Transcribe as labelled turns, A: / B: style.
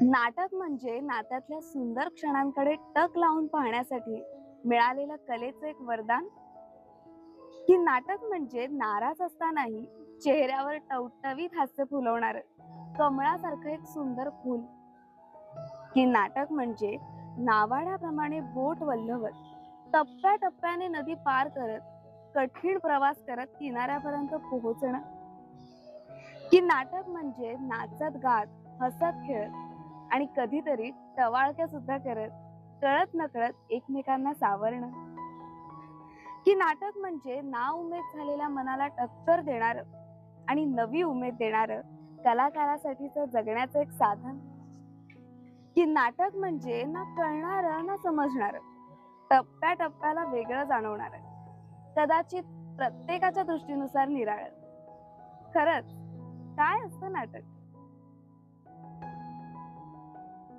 A: नाटक म्हणजे नात्यातल्या सुंदर क्षणांकडे टक लावून पाहण्यासाठी मिळालेलं कलेचं एक वरदान. की नाटक म्हणजे नाराज असतानाही चेहऱ्यावर टवटवीत हास्य फुलवणार कमळासारखं एक सुंदर फूल. की नाटक म्हणजे नावाड्याप्रमाणे बोट वल्हवत टप्प्याटप्प्याने नदी पार करत कठीण प्रवास करत किनाऱ्यापर्यंत पोहोचणं. की नाटक म्हणजे नाचत गात हसत खेळत आणि कधीतरी टवाळक्या सुद्धा करत कळत नकळत एकमेकांना सावरणं. की नाटक म्हणजे ना उमेद झालेल्या मनाला टक्कर देणार आणि नवी उमेद देणार कलाकारासाठीच जगण्याचं एक साधन. की नाटक म्हणजे ना कळणार ना समजणार, टप्प्याटप्प्याला वेगळं जाणवणार, कदाचित प्रत्येकाच्या दृष्टीनुसार निराळ. खरंच काय असतं नाटक?